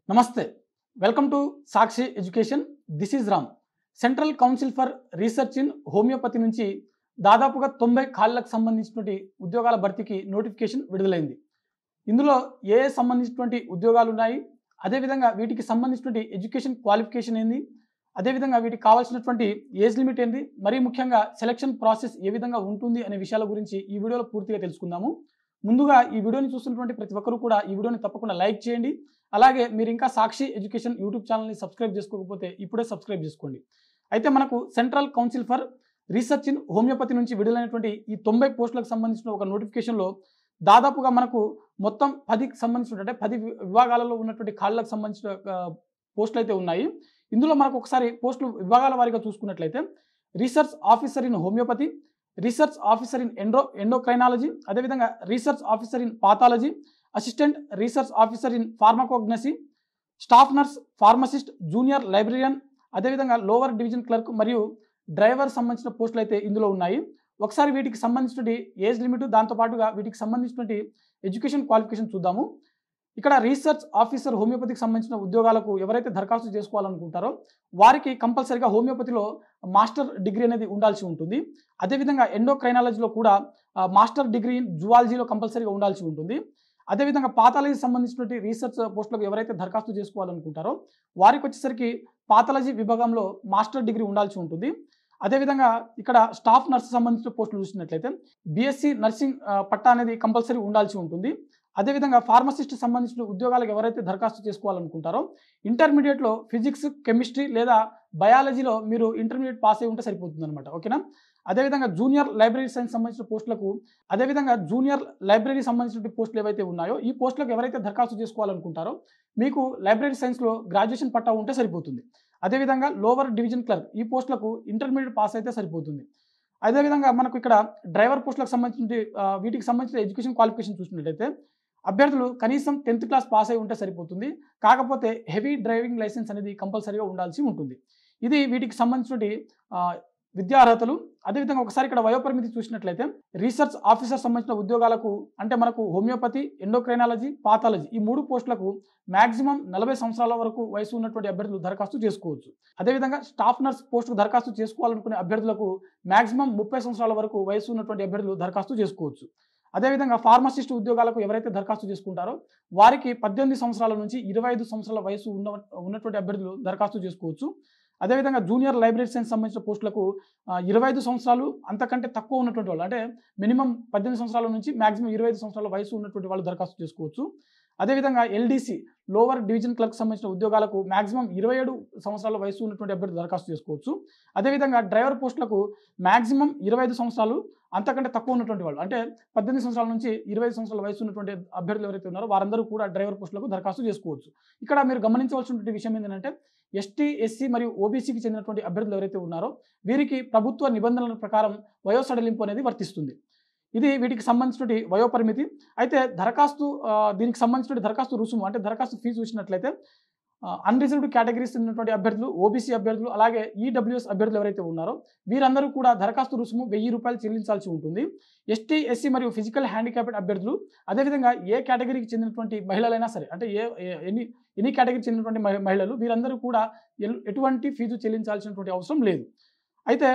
నమస్తే welcome to Sakshi education. This is Ram. Central council for research in homeopathy నుంచి దాదాపుగా 90 ఖాళీలకు సంబంధించినటువంటి ఉద్యోగాల భర్తీకి నోటిఫికేషన్ విడుదలైంది. ఇందులో ఏ సంబంధించినటువంటి ఉద్యోగాలు ఉన్నాయి, అదేవిధంగా వీటికి సంబంధించినటువంటి ఎడ్యుకేషన్ క్వాలిఫికేషన్ ఏంది, అదేవిధంగా వీటికి కావాల్సినటువంటి ఏజ్ లిమిట్ ఏంది, మరీ ముఖ్యంగా సెలక్షన్ ప్రాసెస్ ఏ విధంగా ఉంటుంది అనే విషయాల గురించి ఈ వీడియోలో పూర్తిగా తెలుసుకుందాము. ముందుగా ఈ వీడియోని చూస్తున్నటువంటి ప్రతి ఒక్కరు కూడా ఈ వీడియోని తప్పకుండా లైక్ చేయండి. అలాగే మీరు ఇంకా సాక్షి ఎడ్యుకేషన్ యూట్యూబ్ ఛానల్ని సబ్స్క్రైబ్ చేసుకోకపోతే ఇప్పుడే సబ్స్క్రైబ్ చేసుకోండి. అయితే మనకు central council for research in homeopathy నుంచి విడుదలైనటువంటి ఈ 90 పోస్టులకు సంబంధించిన ఒక నోటిఫికేషన్లో దాదాపుగా మనకు మొత్తం 10కి సంబంధించిన అంటే 10 విభాగాలలో ఉన్నటువంటి ఖాళీలకు సంబంధించిన పోస్టులు అయితే ఉన్నాయి. ఇందులో మనకు ఒకసారి పోస్టులు విభాగాల వారీగా చూసుకున్నట్లయితే research officer in homeopathy, research officer in endocrinology, అదేవిధంగా research officer in pathology, assistant research officer in pharmacognosy, staff nurse, pharmacist, junior librarian, అదేవిధంగా లోవర్ డివిజన్ క్లర్క్ మరియు డ్రైవర్ సంబంధించిన పోస్టులు అయితే ఇందులో ఉన్నాయి. ఒకసారి వీటికి సంబంధించినటువంటి ఏజ్ లిమిట్, దాంతోపాటుగా వీటికి సంబంధించినటువంటి ఎడ్యుకేషన్ క్వాలిఫికేషన్ చూద్దాము. ఇక్కడ రీసెర్చ్ ఆఫీసర్ హోమియోపతికి సంబంధించిన ఉద్యోగాలకు ఎవరైతే దరఖాస్తు చేసుకోవాలనుకుంటారో వారికి కంపల్సరీగా హోమియోపతిలో మాస్టర్ డిగ్రీ అనేది ఉండాల్సి ఉంటుంది. అదేవిధంగా ఎండోక్రైనాలజీలో కూడా మాస్టర్ డిగ్రీ జువాలజీలో కంపల్సరీగా ఉండాల్సి ఉంటుంది. అదేవిధంగా పాథాలజీకి సంబంధించినటువంటి రీసెర్చ్ పోస్టులకు ఎవరైతే దరఖాస్తు చేసుకోవాలనుకుంటారో వారికి వచ్చేసరికి పాథాలజీ విభాగంలో మాస్టర్ డిగ్రీ ఉండాల్సి ఉంటుంది. అదేవిధంగా ఇక్కడ స్టాఫ్ నర్స్ సంబంధించిన పోస్టులు చూసినట్లయితే బీఎస్సీ నర్సింగ్ పట్టా అనేది కంపల్సరీ ఉండాల్సి ఉంటుంది. అదేవిధంగా ఫార్మసిస్ట్ సంబంధించిన ఉద్యోగాలకు ఎవరైతే దరఖాస్తు చేసుకోవాలనుకుంటారో ఇంటర్మీడియట్లో ఫిజిక్స్, కెమిస్ట్రీ లేదా బయాలజీలో మీరు ఇంటర్మీడియట్ పాస్ అయి ఉంటే సరిపోతుంది అనమాట. ఓకేనా. అదేవిధంగా జూనియర్ లైబ్రరీ సైన్స్ సంబంధించిన పోస్టులకు, అదేవిధంగా జూనియర్ లైబ్రరీ సంబంధించిన పోస్టులు ఏవైతే ఉన్నాయో ఈ పోస్టులకు ఎవరైతే దరఖాస్తు చేసుకోవాలనుకుంటారో మీకు లైబ్రరీ సైన్స్లో గ్రాడ్యుయేషన్ పట్టా ఉంటే సరిపోతుంది. అదేవిధంగా లోవర్ డివిజన్ క్లర్క్ ఈ పోస్టులకు ఇంటర్మీడియట్ పాస్ అయితే సరిపోతుంది. అదేవిధంగా మనకు ఇక్కడ డ్రైవర్ పోస్టులకు సంబంధించిన వీటికి సంబంధించిన ఎడ్యుకేషన్ క్వాలిఫికేషన్ చూసినట్లయితే అభ్యర్థులు కనీసం 10th క్లాస్ పాస్ అయి ఉంటే సరిపోతుంది. కాకపోతే హెవీ డ్రైవింగ్ లైసెన్స్ అనేది కంపల్సరీగా ఉండాల్సి ఉంటుంది. ఇది వీటికి సంబంధించిన విద్యా అర్హతలు. అదేవిధంగా ఒకసారి ఇక్కడ వయోపరిమితి చూసినట్లయితే రీసెర్చ్ ఆఫీసర్ సంబంధించిన ఉద్యోగాలకు అంటే మనకు హోమియోపతి, ఎండోక్రైనాలజీ, పాథాలజీ ఈ 3 పోస్టులకు మ్యాక్సిమం 40 సంవత్సరాల వరకు వయసు ఉన్నటువంటి అభ్యర్థులు దరఖాస్తు చేసుకోవచ్చు. అదేవిధంగా స్టాఫ్ నర్స్ పోస్టుకు దరఖాస్తు చేసుకోవాలనుకునే అభ్యర్థులకు మ్యాక్సిమం 30 సంవత్సరాల వరకు వయసు ఉన్నటువంటి అభ్యర్థులు దరఖాస్తు చేసుకోవచ్చు. అదేవిధంగా ఫార్మసిస్ట్ ఉద్యోగాలకు ఎవరైతే దరఖాస్తు చేసుకుంటారో వారికి 18 సంవత్సరాల నుంచి 25 సంవత్సరాల వయసు ఉన్నటువంటి అభ్యర్థులు దరఖాస్తు చేసుకోవచ్చు. అదేవిధంగా జూనియర్ లైబ్రరీ సైన్స్ సంబంధించిన పోస్టులకు 25 సంవత్సరాలు అంతకంటే తక్కువ ఉన్నటువంటి వాళ్ళు అంటే మినిమం 18 సంవత్సరాల నుంచి మ్యాక్సిమం 25 సంవత్సరాల వయసు ఉన్నటువంటి వాళ్ళు దరఖాస్తు చేసుకోవచ్చు. అదేవిధంగా ఎల్డీసీ లోవర్ డివిజన్ క్లర్క్ సంబంధించిన ఉద్యోగాలకు మ్యాక్సిమం 27 సంవత్సరాల వయసు ఉన్నటువంటి అభ్యర్థులు దరఖాస్తు చేసుకోవచ్చు. అదేవిధంగా డ్రైవర్ పోస్టులకు మ్యాక్సిమం 25 సంవత్సరాలు అంతకంటే తక్కువ ఉన్నటువంటి వాళ్ళు అంటే 18 సంవత్సరాల నుంచి 25 సంవత్సరాల వయసు ఉన్నటువంటి అభ్యర్థులు ఎవరైతే ఉన్నారో వారందరూ కూడా డ్రైవర్ పోస్టులకు దరఖాస్తు చేసుకోవచ్చు. ఇక్కడ మీరు గమనించవలసినటువంటి విషయం ఏంటంటే ఎస్టీ, ఎస్సీ మరియు ఓబీసీకి చెందినటువంటి అభ్యర్థులు ఎవరైతే ఉన్నారో వీరికి ప్రభుత్వ నిబంధనల ప్రకారం వయో సడలింపు అనేది వర్తిస్తుంది. ఇది వీటికి సంబంధించిన వయోపరిమితి. అయితే దీనికి సంబంధించిన దరఖాస్తు రుసుము అంటే దరఖాస్తు ఫీజు చూసినట్లయితే అన్రిజర్వ్డ్ కేటగిరీస్ చెందినటువంటి అభ్యర్థులు, ఓబీసీ అభ్యర్థులు, అలాగే ఈడబ్ల్యూఎస్ అభ్యర్థులు ఎవరైతే ఉన్నారో వీరందరూ కూడా దరఖాస్తు రుసుము 1000 రూపాయలు చెల్లించాల్సి ఉంటుంది. ఎస్టీ, ఎస్సీ మరియు ఫిజికల్ హ్యాండిక్యాప్డ్ అభ్యర్థులు అదేవిధంగా ఏ కేటగిరీకి చెందినటువంటి మహిళలైనా సరే అంటే ఎనీ కేటగిరీకి చెందినటువంటి మహిళలు వీరందరూ కూడా ఎటువంటి ఫీజు చెల్లించాల్సినటువంటి అవసరం లేదు. అయితే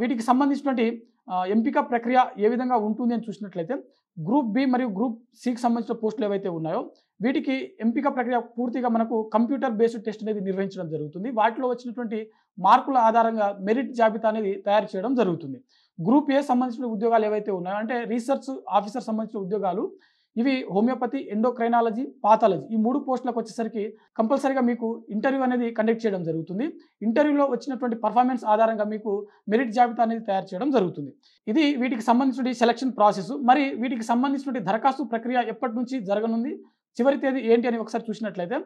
వీటికి సంబంధించినటువంటి ఎంపిక ప్రక్రియ ఏ విధంగా ఉంటుంది అని చూసినట్లయితే గ్రూప్ బి మరియు గ్రూప్ సికి సంబంధించిన పోస్టులు ఏవైతే ఉన్నాయో వీటికి ఎంపిక ప్రక్రియ పూర్తిగా మనకు కంప్యూటర్ బేస్డ్ టెస్ట్ అనేది నిర్వహించడం జరుగుతుంది. వాటిలో వచ్చినటువంటి మార్కుల ఆధారంగా మెరిట్ జాబితా అనేది తయారు చేయడం జరుగుతుంది. గ్రూప్ ఏ సంబంధించిన ఉద్యోగాలు ఏవైతే ఉన్నాయో అంటే రీసెర్చ్ ఆఫీసర్ సంబంధించిన ఉద్యోగాలు ఇవి హోమియోపతి, ఎండోక్రైనాలజీ, పాథాలజీ ఈ 3 పోస్టులకు వచ్చేసరికి కంపల్సరీగా మీకు ఇంటర్వ్యూ అనేది కండక్ట్ చేయడం జరుగుతుంది. ఇంటర్వ్యూలో వచ్చినటువంటి పర్ఫార్మెన్స్ ఆధారంగా మీకు మెరిట్ జాబితా అనేది తయారు చేయడం జరుగుతుంది. ఇది వీటికి సంబంధించిన సెలక్షన్ ప్రాసెస్. మరి వీటికి సంబంధించిన దరఖాస్తు ప్రక్రియ ఎప్పటి నుంచి జరగనుంది, చివరి తేదీ ఏంటి అని ఒకసారి చూసినట్లయితే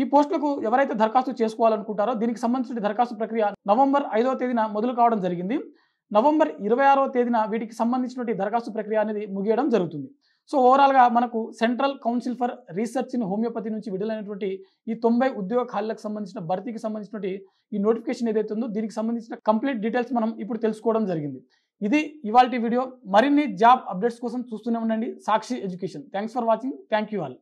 ఈ పోస్టులకు ఎవరైతే దరఖాస్తు చేసుకోవాలనుకుంటారో దీనికి సంబంధించిన దరఖాస్తు ప్రక్రియ నవంబర్ 5వ తేదీన మొదలు కావడం జరిగింది. నవంబర్ 26వ తేదీన వీటికి సంబంధించినటువంటి దరఖాస్తు ప్రక్రియ అనేది ముగియడం జరుగుతుంది. సో ఓవరాల్గా మనకు central council for research in homeopathy నుంచి విడుదలైనటువంటి ఈ 90 ఉద్యోగ ఖాళీలకు సంబంధించిన భర్తీకి సంబంధించినటువంటి ఈ నోటిఫికేషన్ ఏదైతే ఉందో దీనికి సంబంధించిన కంప్లీట్ డీటెయిల్స్ మనం ఇప్పుడు తెలుసుకోవడం జరిగింది. ఇది ఇవాల్టి వీడియో. మరిన్ని జాబ్ అప్డేట్స్ కోసం చూస్తూనే ఉండండి Sakshi education. Thanks for watching. Thank you all.